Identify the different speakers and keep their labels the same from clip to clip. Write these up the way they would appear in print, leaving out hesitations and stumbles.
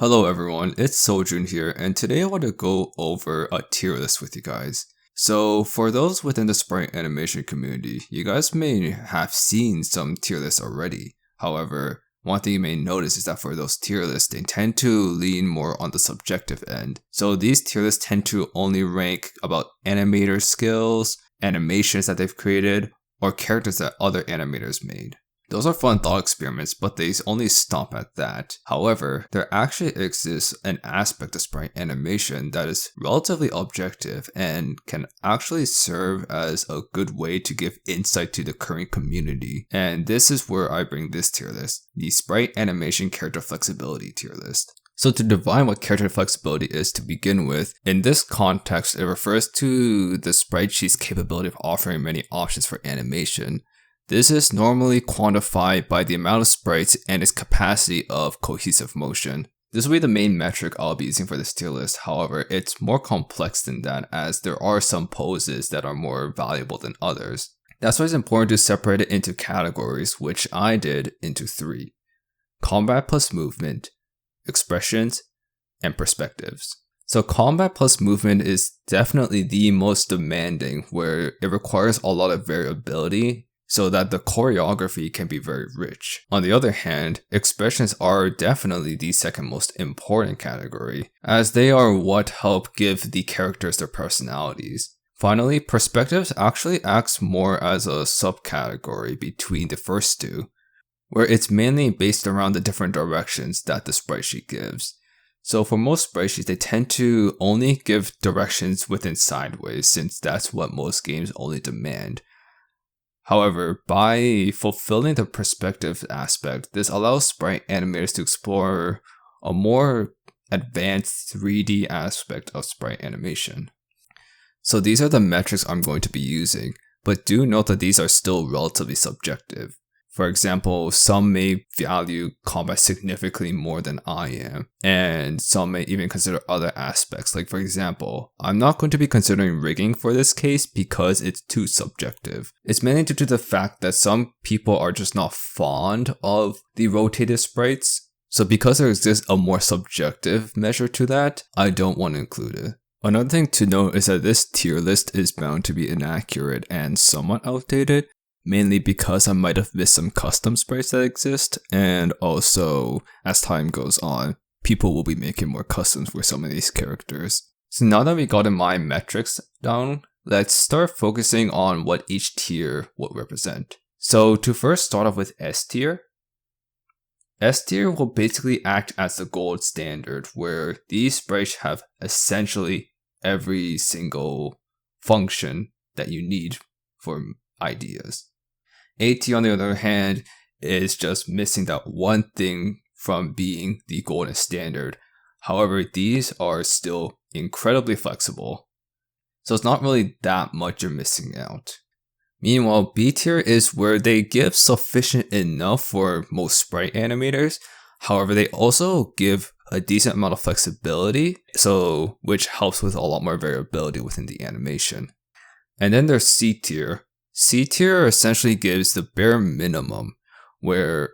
Speaker 1: Hello everyone, it's Sojun here, and today I want to go over a tier list with you guys. So for those within the Sprite animation community, you guys may have seen some tier lists already. However, one thing you may notice is that for those tier lists, they tend to lean more on the subjective end. So these tier lists tend to only rank about animator skills, animations that they've created, or characters that other animators made. Those are fun thought experiments, but they only stop at that. However, there actually exists an aspect of Sprite animation that is relatively objective and can actually serve as a good way to give insight to the current community. And this is where I bring this tier list, the Sprite animation character flexibility tier list. So to define what character flexibility is to begin with, in this context, it refers to the sprite sheet's capability of offering many options for animation. This is normally quantified by the amount of sprites and its capacity of cohesive motion. This will be the main metric I'll be using for this tier list. However, it's more complex than that, as there are some poses that are more valuable than others. That's why it's important to separate it into categories, which I did into 3. Combat plus movement, expressions, and perspectives. So combat plus movement is definitely the most demanding, where it requires a lot of variability so that the choreography can be very rich. On the other hand, expressions are definitely the second most important category, as they are what help give the characters their personalities. Finally, perspectives actually acts more as a subcategory between the first two, where it's mainly based around the different directions that the sprite sheet gives. So for most sprite sheets, they tend to only give directions within sideways, since that's what most games only demand. However, by fulfilling the perspective aspect, this allows sprite animators to explore a more advanced 3D aspect of sprite animation. So these are the metrics I'm going to be using, but do note that these are still relatively subjective. For example, some may value combat significantly more than I am, and some may even consider other aspects. Like for example, I'm not going to be considering rigging for this case because it's too subjective. It's mainly due to the fact that some people are just not fond of the rotated sprites. So because there exists a more subjective measure to that, I don't want to include it. Another thing to note is that this tier list is bound to be inaccurate and somewhat outdated, mainly because I might have missed some custom sprites that exist, and also, as time goes on, people will be making more customs for some of these characters. So now that we gotten my metrics down, let's start focusing on what each tier will represent. So to first start off with S tier will basically act as the gold standard, where these sprites have essentially every single function that you need for ideas. A tier, on the other hand, is just missing that one thing from being the golden standard. However, these are still incredibly flexible, so it's not really that much you're missing out. Meanwhile, B tier is where they give sufficient enough for most sprite animators. However, they also give a decent amount of flexibility, which helps with a lot more variability within the animation. And then there's C tier. C tier essentially gives the bare minimum, where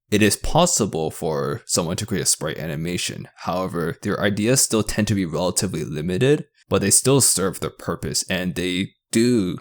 Speaker 1: it is possible for someone to create a sprite animation. However, their ideas still tend to be relatively limited, but they still serve their purpose and they do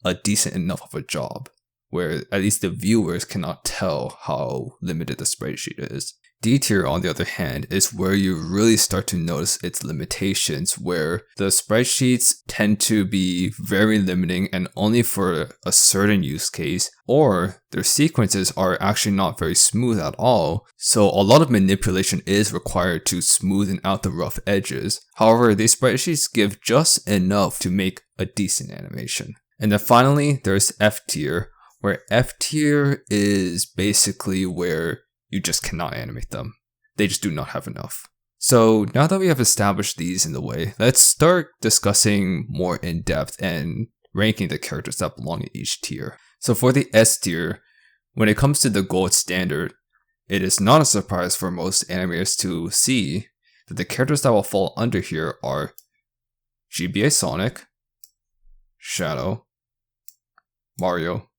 Speaker 1: a decent enough of a job, where at least the viewers cannot tell how limited the sprite sheet is. D tier, on the other hand, is where you really start to notice its limitations, where the sprite sheets tend to be very limiting and only for a certain use case, or their sequences are actually not very smooth at all, so a lot of manipulation is required to smoothen out the rough edges. However, these sprite sheets give just enough to make a decent animation. And then finally, there's F tier, where F tier is basically where you just cannot animate them. They just do not have enough. So now that we have established these in the way, let's start discussing more in depth and ranking the characters that belong in each tier. So for the S tier, when it comes to the gold standard, it is not a surprise for most animators to see that the characters that will fall under here are GBA Sonic, Shadow, Mario,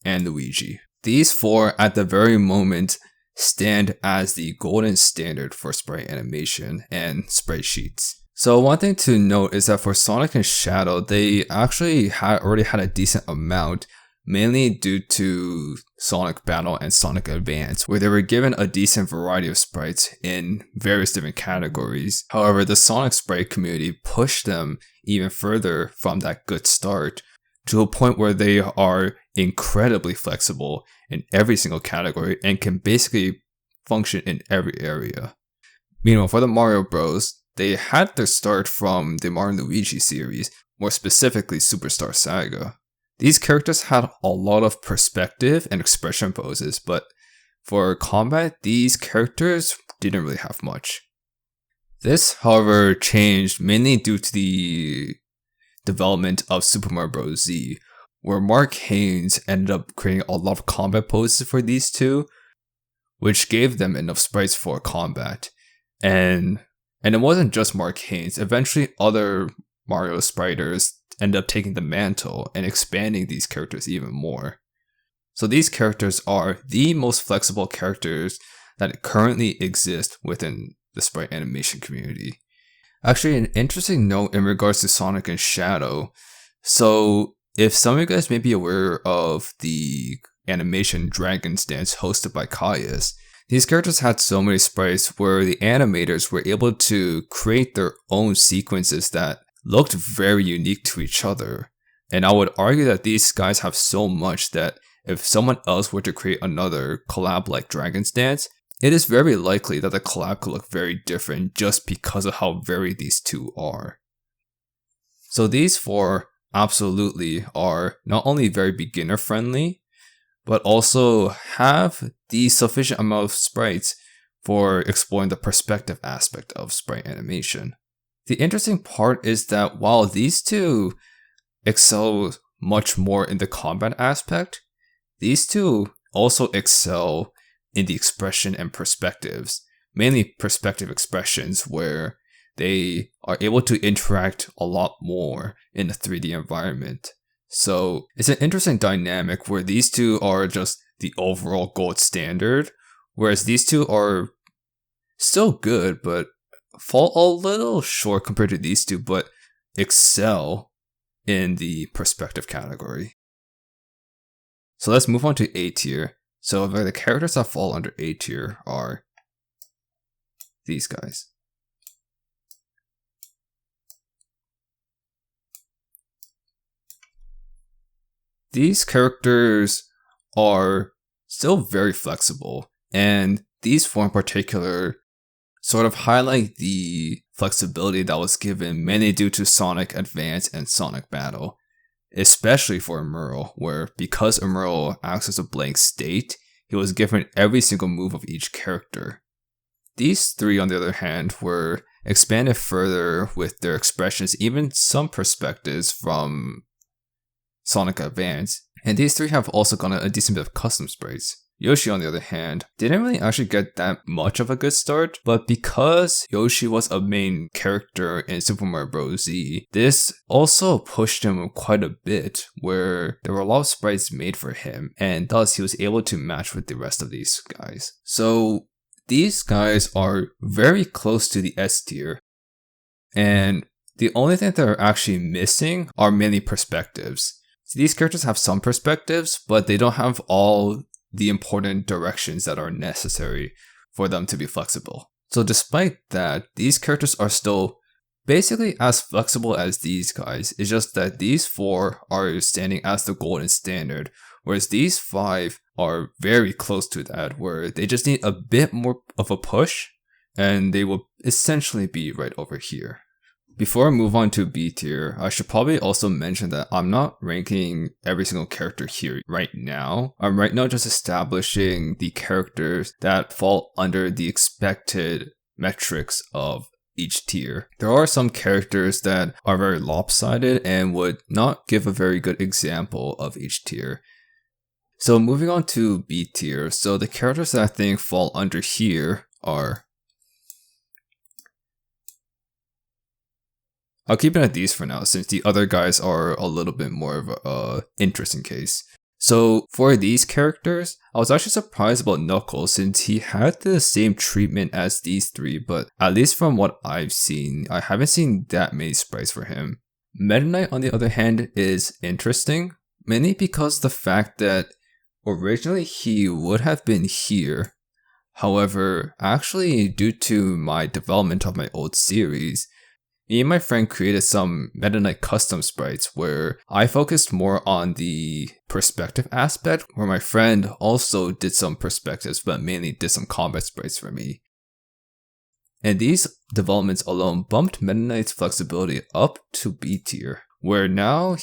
Speaker 1: and Luigi. These four, at the very moment, stand as the golden standard for sprite animation and sprite sheets. So one thing to note is that for Sonic and Shadow, they actually already had a decent amount, mainly due to Sonic Battle and Sonic Advance, where they were given a decent variety of sprites in various different categories. However, the Sonic sprite community pushed them even further from that good start to a point where they are incredibly flexible in every single category and can basically function in every area. Meanwhile, for the Mario Bros., they had their start from the Mario & Luigi series, more specifically Superstar Saga. These characters had a lot of perspective and expression poses, but for combat, these characters didn't really have much. This, however, changed mainly due to the development of Super Mario Bros. Z, where Mark Haynes ended up creating a lot of combat poses for these two, which gave them enough sprites for combat. And it wasn't just Mark Haynes, eventually other Mario spriters end up taking the mantle and expanding these characters even more. So these characters are the most flexible characters that currently exist within the sprite animation community. Actually, an interesting note in regards to Sonic and Shadow. So if some of you guys may be aware of the animation Dragon's Dance hosted by Caius, these characters had so many sprites where the animators were able to create their own sequences that looked very unique to each other. And I would argue that these guys have so much that if someone else were to create another collab like Dragon's Dance, it is very likely that the collab could look very different just because of how varied these two are. So these four absolutely are not only very beginner friendly, but also have the sufficient amount of sprites for exploring the perspective aspect of sprite animation. The interesting part is that while these two excel much more in the combat aspect, these two also excel in the expression and perspectives, mainly perspective expressions where they are able to interact a lot more in the 3D environment. So it's an interesting dynamic where these two are just the overall gold standard, whereas these two are still good, but fall a little short compared to these two, but excel in the perspective category. So let's move on to A tier. So the characters that fall under A tier are these guys. These characters are still very flexible, and these four in particular sort of highlight the flexibility that was given mainly due to Sonic Advance and Sonic Battle, especially for Emerl, where because Emerl acts as a blank state, he was given every single move of each character. These three, on the other hand, were expanded further with their expressions, even some perspectives from Sonic Advance, and these three have also gotten a decent bit of custom sprites. Yoshi, on the other hand, didn't really actually get that much of a good start, but because Yoshi was a main character in Super Mario Bros. Z, this also pushed him quite a bit, where there were a lot of sprites made for him, and thus he was able to match with the rest of these guys. So these guys are very close to the S tier, and the only thing that are actually missing are mainly perspectives. So these characters have some perspectives, but they don't have all the important directions that are necessary for them to be flexible. So despite that, these characters are still basically as flexible as these guys. It's just that these four are standing as the golden standard, whereas these five are very close to that, where they just need a bit more of a push, and they will essentially be right over here. Before I move on to B tier, I should probably also mention that I'm not ranking every single character here right now. I'm right now just establishing the characters that fall under the expected metrics of each tier. There are some characters that are very lopsided and would not give a very good example of each tier. So moving on to B tier, so the characters that I think fall under here are... I'll keep it at these for now, since the other guys are a little bit more of a interesting case. So for these characters, I was actually surprised about Knuckles since he had the same treatment as these three, but at least from what I've seen, I haven't seen that many sprites for him. Meta Knight, on the other hand, is interesting, mainly because the fact that originally he would have been here. However, actually due to my development of my old series, me and my friend created some Meta Knight custom sprites where I focused more on the perspective aspect, where my friend also did some perspectives but mainly did some combat sprites for me. And these developments alone bumped Meta Knight's flexibility up to B tier, where now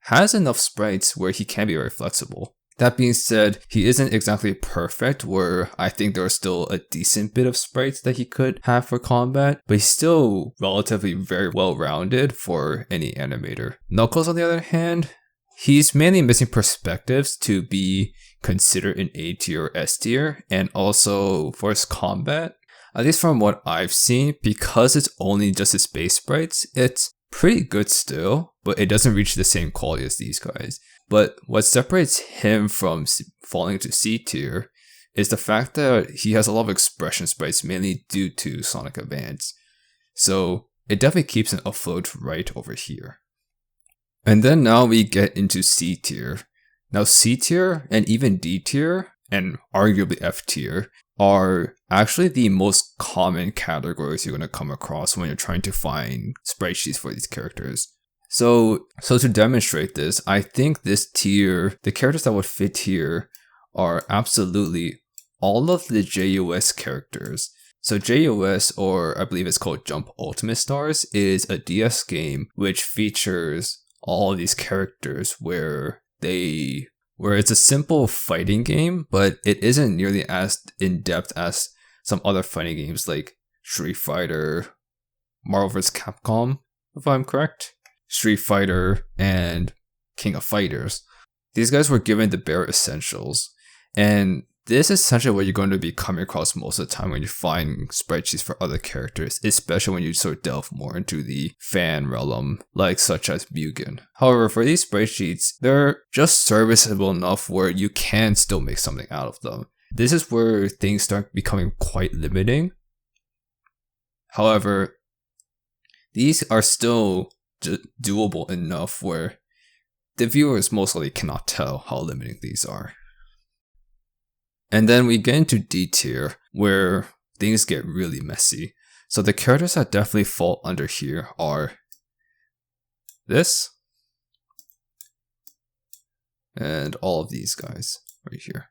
Speaker 1: has enough sprites where he can be very flexible. That being said, he isn't exactly perfect, where I think there's still a decent bit of sprites that he could have for combat, but he's still relatively very well-rounded for any animator. Knuckles, on the other hand, he's mainly missing perspectives to be considered an A tier or S tier, and also for his combat, at least from what I've seen, because it's only just his base sprites, it's pretty good still, but it doesn't reach the same quality as these guys. But what separates him from falling to C tier is the fact that he has a lot of expression sprites, mainly due to Sonic Advance. So it definitely keeps him afloat right over here. And then now we get into C tier. Now C tier and even D tier and arguably F tier are actually the most common categories you're going to come across when you're trying to find sprite sheets for these characters. So to demonstrate this, I think this tier, the characters that would fit here are absolutely all of the JOS characters. So JOS, or I believe it's called Jump Ultimate Stars, is a DS game which features all of these characters where it's a simple fighting game, but it isn't nearly as in-depth as some other fighting games like Street Fighter, Marvel vs. Capcom, if I'm correct, Street Fighter, and King of Fighters. These guys were given the bare essentials, and this is essentially what you're going to be coming across most of the time when you find sprite sheets for other characters, especially when you sort of delve more into the fan realm, like such as Mugen. However, for these sprite sheets, they're just serviceable enough where you can still make something out of them. This is where things start becoming quite limiting. However, these are still doable enough where the viewers most likely cannot tell how limiting these are. And then we get into D tier, where things get really messy. So the characters that definitely fall under here are this, and all of these guys right here.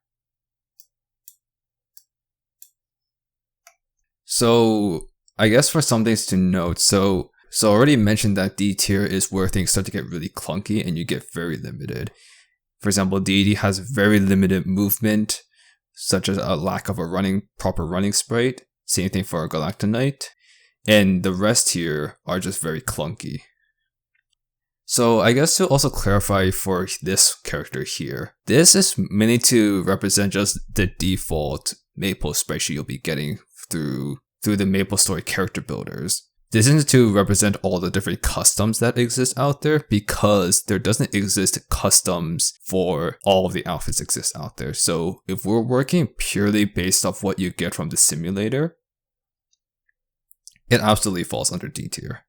Speaker 1: So I guess for some things to note, so I already mentioned that D tier is where things start to get really clunky and you get very limited. For example, Deity has very limited movement, such as a lack of a proper running sprite. Same thing for Galactonite. And the rest here are just very clunky. So I guess to also clarify for this character here, this is mainly to represent just the default Maple sprite sheet you'll be getting through the Maple Story character builders. This isn't to represent all the different customs that exist out there, because there doesn't exist customs for all of the outfits exist out there. So if we're working purely based off what you get from the simulator, it absolutely falls under D tier.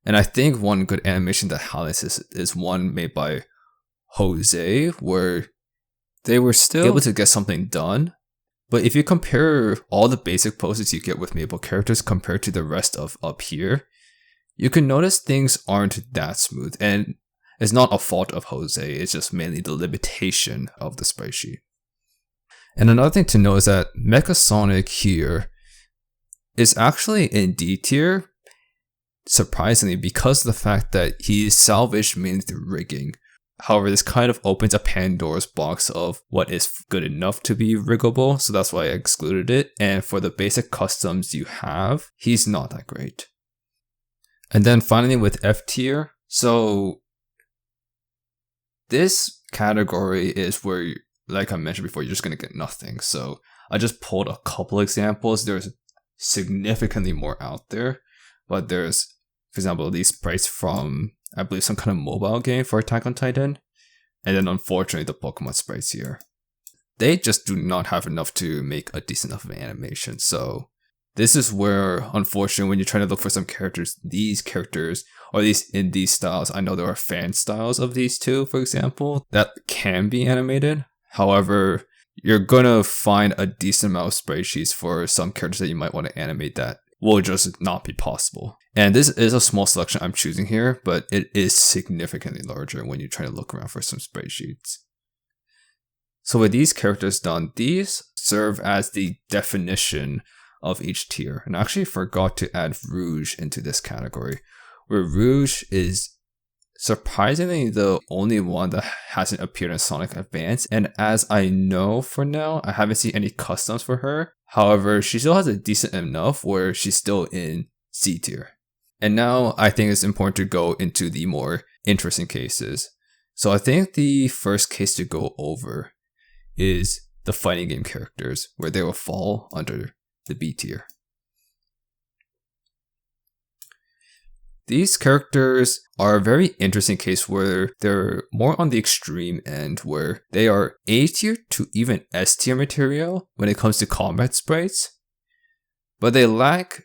Speaker 1: And I think one good animation that highlights is one made by Jose, where they were still able to get something done. But if you compare all the basic poses you get with Maple characters compared to the rest of up here, you can notice things aren't that smooth, and it's not a fault of Jose, it's just mainly the limitation of the sprite sheet. And another thing to note is that Mecha Sonic here is actually in D tier, surprisingly, because of the fact that he's salvaged mainly through rigging. However, this kind of opens a Pandora's box of what is good enough to be riggable, so that's why I excluded it. And for the basic customs you have, he's not that great. And then finally with F tier, so this category is where, like I mentioned before, you're just going to get nothing. So I just pulled a couple examples. There's significantly more out there, but there's, for example, these sprites from, I believe, some kind of mobile game for Attack on Titan. and then unfortunately the Pokemon sprites here. They just do not have enough to make a decent enough of an animation. So this is where, unfortunately, when you're trying to look for some characters, these characters, or at least in these styles, I know there are fan styles of these two, for example, that can be animated. However, you're gonna find a decent amount of sprite sheets for some characters that you might want to animate that will just not be possible. And this is a small selection I'm choosing here, but it is significantly larger when you try to look around for some sprite sheets. So with these characters done, these serve as the definition of each tier. And I actually forgot to add Rouge into this category, where Rouge is surprisingly the only one that hasn't appeared in Sonic Advance. And as I know for now, I haven't seen any customs for her. However, she still has a decent enough where she's still in C tier. And now I think it's important to go into the more interesting cases. So I think the first case to go over is the fighting game characters, where they will fall under the B tier. These characters are a very interesting case where they're more on the extreme end, where they are A tier to even S tier material when it comes to combat sprites, but they lack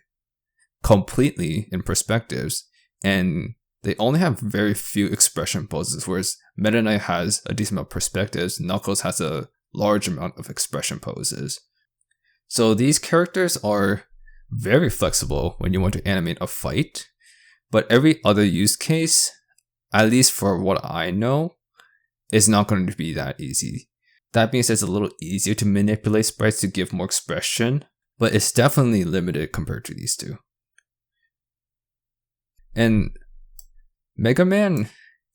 Speaker 1: completely in perspectives, and they only have very few expression poses, whereas Meta Knight has a decent amount of perspectives, Knuckles has a large amount of expression poses. So these characters are very flexible when you want to animate a fight, but every other use case, at least for what I know, is not going to be that easy. That being said, it's a little easier to manipulate sprites to give more expression, but it's definitely limited compared to these two. And Mega Man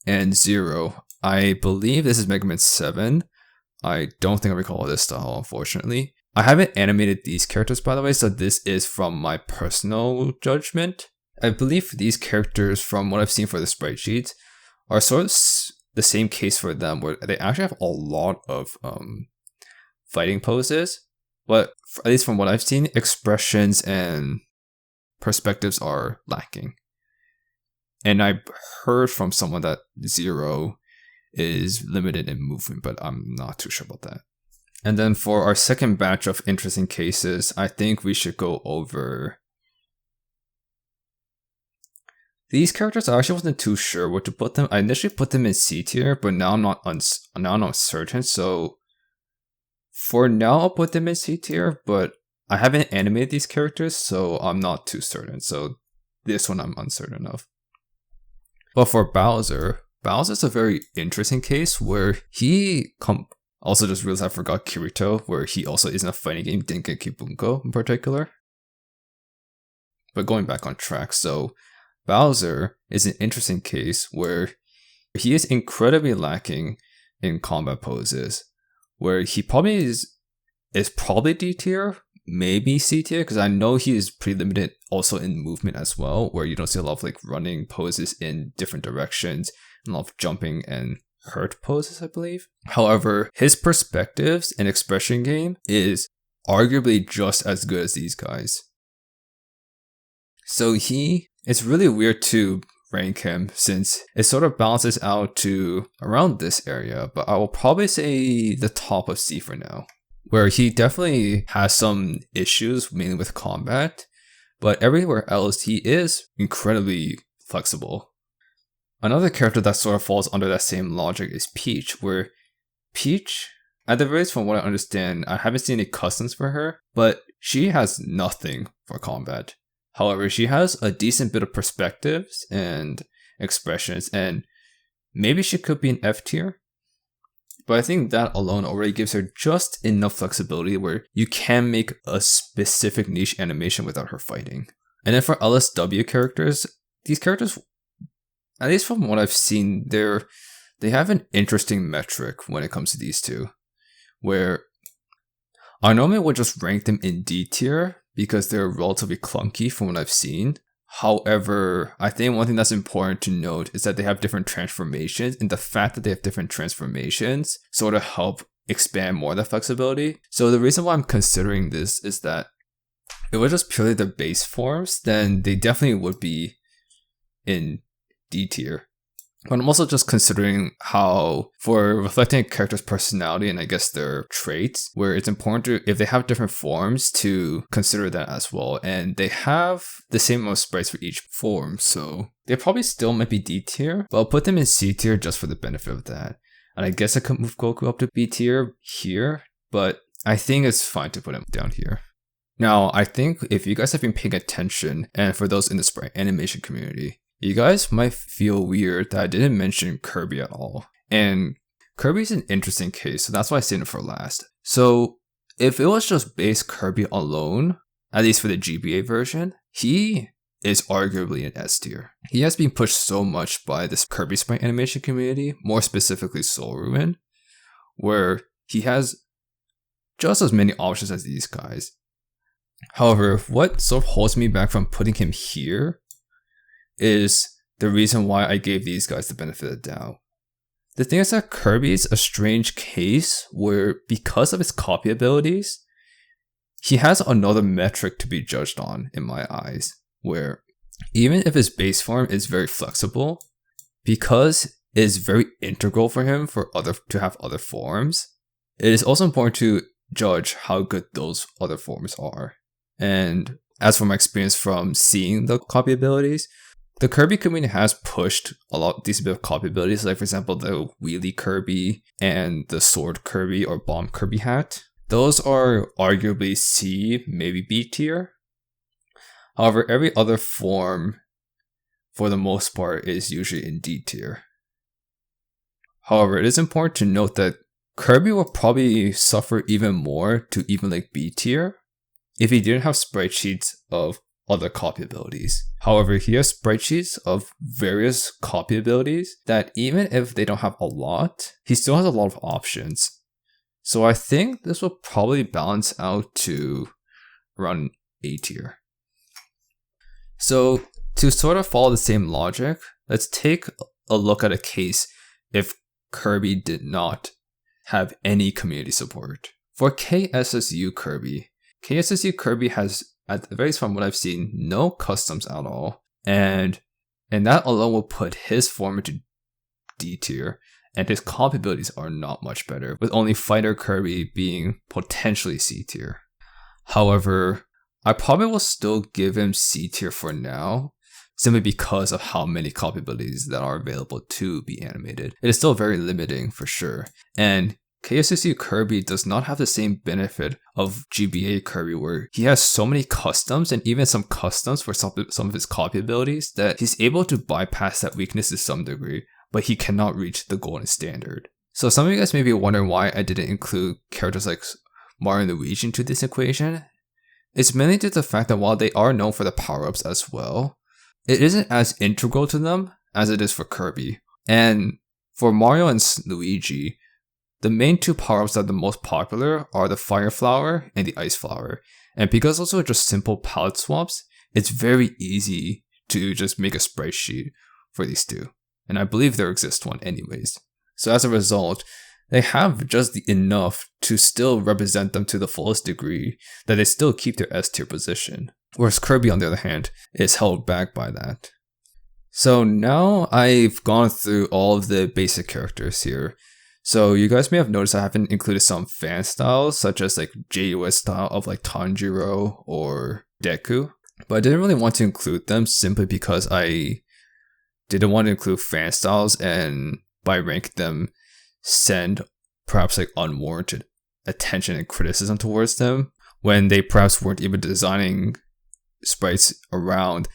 Speaker 1: and Zero, I believe this is Mega Man 7. I don't think I recall this style, unfortunately. I haven't animated these characters, by the way, so this is from my personal judgment. I believe these characters, from what I've seen for the sprite sheets, are sort of the same case for them, where they actually have a lot of fighting poses, but at least from what I've seen, expressions and perspectives are lacking. And I heard from someone that Zero is limited in movement, but I'm not too sure about that. And then for our second batch of interesting cases, I think we should go over these characters. I actually wasn't too sure where to put them. I initially put them in C tier, but now I'm not certain. So for now, I'll put them in C tier, but I haven't animated these characters, so I'm not too certain. So this one I'm uncertain of. But for Bowser's a very interesting case where he also just realized I forgot Kirito, where he also isn't a fighting game, Dengeki Bunko in particular. But going back on track, so Bowser is an interesting case where he is incredibly lacking in combat poses, where he probably is probably D tier, maybe C tier, because I know he is pretty limited also in movement as well, where you don't see a lot of like running poses in different directions, and a lot of jumping and hurt poses, I believe. However, his perspectives and expression game is arguably just as good as these guys. So it's really weird to rank him since it sort of balances out to around this area, but I will probably say the top of C for now, where he definitely has some issues, mainly with combat, but everywhere else he is incredibly flexible. Another character that sort of falls under that same logic is Peach, where Peach, at the very least from what I understand, I haven't seen any customs for her, but she has nothing for combat. However, she has a decent bit of perspectives and expressions, and maybe she could be an F tier. But I think that alone already gives her just enough flexibility where you can make a specific niche animation without her fighting. And then for LSW characters, these characters, at least from what I've seen, they have an interesting metric when it comes to these two, where I normally would just rank them in D tier because they're relatively clunky from what I've seen. However, I think one thing that's important to note is that they have different transformations, and the fact that they have different transformations sort of help expand more of the flexibility. So the reason why I'm considering this is that if it was just purely the base forms, then they definitely would be in D tier. But I'm also just considering how, for reflecting a character's personality and I guess their traits, where it's important to, if they have different forms, to consider that as well. And they have the same amount of sprites for each form, so they probably still might be D tier, but I'll put them in C tier just for the benefit of that. And I guess I could move Goku up to B tier here, but I think it's fine to put him down here. Now, I think if you guys have been paying attention, and for those in the Sprite animation community, you guys might feel weird that I didn't mention Kirby at all. And Kirby's an interesting case, so that's why I saved it for last. So, if it was just base Kirby alone, at least for the GBA version, he is arguably an S tier. He has been pushed so much by this Kirby Sprite animation community, more specifically Soul Ruin, where he has just as many options as these guys. However, what sort of holds me back from putting him here is the reason why I gave these guys the benefit of the doubt. The thing is that Kirby's a strange case where, because of his copy abilities, he has another metric to be judged on in my eyes, where even if his base form is very flexible, because it is very integral for him to have other forms, it is also important to judge how good those other forms are. And as for my experience from seeing the copy abilities, the Kirby community has pushed a lot of these bit of copy abilities, like for example the Wheelie Kirby and the Sword Kirby or Bomb Kirby hat. Those are arguably C, maybe B tier. However, every other form, for the most part, is usually in D tier. However, it is important to note that Kirby will probably suffer even more to even like B tier if he didn't have sprite sheets of other copy abilities. However, he has sprite sheets of various copy abilities that even if they don't have a lot, he still has a lot of options. So I think this will probably balance out to around A tier. So to sort of follow the same logic, let's take a look at a case if Kirby did not have any community support. For KSSU Kirby has, at the very least from what I've seen, no customs at all, and that alone will put his form into D tier, and his copy abilities are not much better, with only Fighter Kirby being potentially C tier. However, I probably will still give him C tier for now, simply because of how many copy abilities that are available to be animated. It is still very limiting for sure, and KSSU Kirby does not have the same benefit of GBA Kirby, where he has so many customs and even some customs for some of his copy abilities that he's able to bypass that weakness to some degree, but he cannot reach the golden standard. So some of you guys may be wondering why I didn't include characters like Mario and Luigi into this equation. It's mainly due to the fact that while they are known for the power-ups as well, it isn't as integral to them as it is for Kirby. And for Mario and Luigi, the main two power-ups that are the most popular are the Fire Flower and the Ice Flower. And because those are just simple palette swaps, it's very easy to just make a sprite sheet for these two. And I believe there exists one anyways. So as a result, they have just enough to still represent them to the fullest degree that they still keep their S tier position. Whereas Kirby, on the other hand, is held back by that. So now I've gone through all of the basic characters here. So you guys may have noticed I haven't included some fan styles, such as like JOS style of like Tanjiro or Deku. But I didn't really want to include them simply because I didn't want to include fan styles and by rank them send perhaps like unwarranted attention and criticism towards them when they perhaps weren't even designing sprites around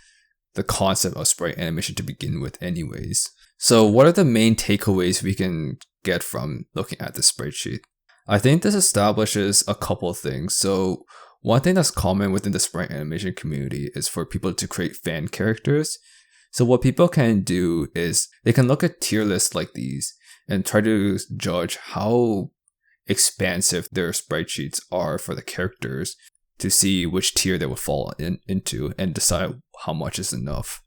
Speaker 1: the concept of sprite animation to begin with anyways. So what are the main takeaways we can get from looking at this sprite sheet? I think this establishes a couple of things. So one thing that's common within the sprite animation community is for people to create fan characters. So what people can do is they can look at tier lists like these and try to judge how expansive their sprite sheets are for the characters to see which tier they would fall into and decide how much is enough.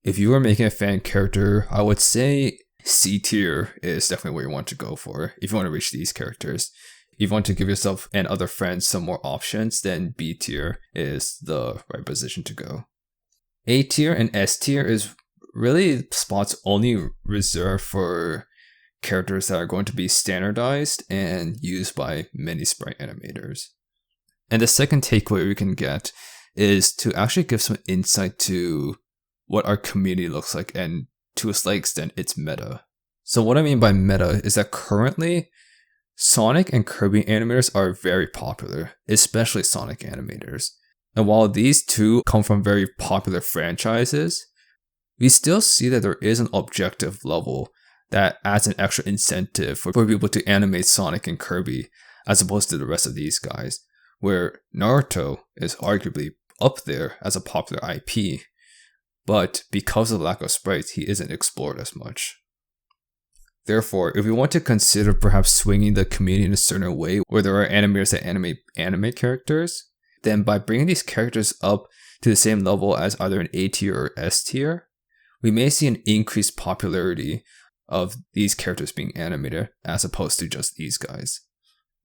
Speaker 1: If you were making a fan character, I would say C tier is definitely where you want to go for if you want to reach these characters. If you want to give yourself and other friends some more options, then B tier is the right position to go. A tier and S tier is really spots only reserved for characters that are going to be standardized and used by many sprite animators. And the second takeaway we can get is to actually give some insight to what our community looks like and to a slight extent its meta. So what I mean by meta is that currently Sonic and Kirby animators are very popular, especially Sonic animators. And while these two come from very popular franchises, we still see that there is an objective level that adds an extra incentive for people to animate Sonic and Kirby as opposed to the rest of these guys, where Naruto is arguably up there as a popular IP, but because of the lack of sprites, he isn't explored as much. Therefore, if we want to consider perhaps swinging the community in a certain way where there are animators that animate anime characters, then by bringing these characters up to the same level as either an A tier or S tier, we may see an increased popularity of these characters being animated as opposed to just these guys.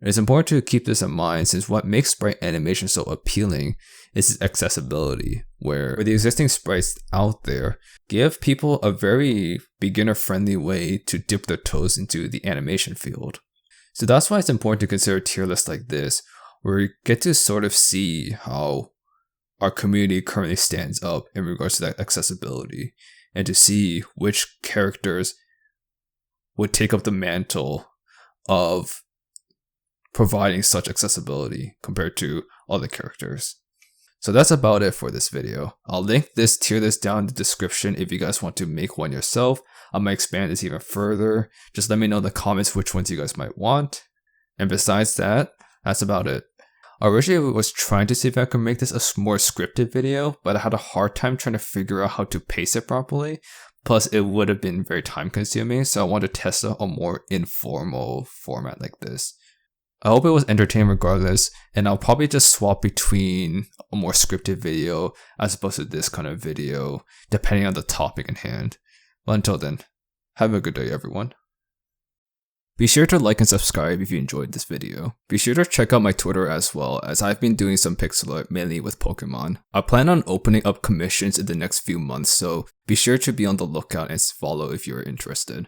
Speaker 1: It's important to keep this in mind since what makes sprite animation so appealing is its accessibility, where the existing sprites out there give people a very beginner-friendly way to dip their toes into the animation field. So that's why it's important to consider tier lists like this, where we get to sort of see how our community currently stands up in regards to that accessibility, and to see which characters would take up the mantle of providing such accessibility compared to other characters. So that's about it for this video. I'll link this tier list down in the description if you guys want to make one yourself. I might expand this even further. Just let me know in the comments which ones you guys might want. And besides that, that's about it. I originally was trying to see if I could make this a more scripted video, but I had a hard time trying to figure out how to pace it properly. Plus, it would have been very time consuming, so I wanted to test out a more informal format like this. I hope it was entertaining regardless, and I'll probably just swap between a more scripted video as opposed to this kind of video, depending on the topic in hand. But until then, have a good day everyone. Be sure to like and subscribe if you enjoyed this video. Be sure to check out my Twitter as well, as I've been doing some pixel art mainly with Pokemon. I plan on opening up commissions in the next few months, so be sure to be on the lookout and follow if you're interested.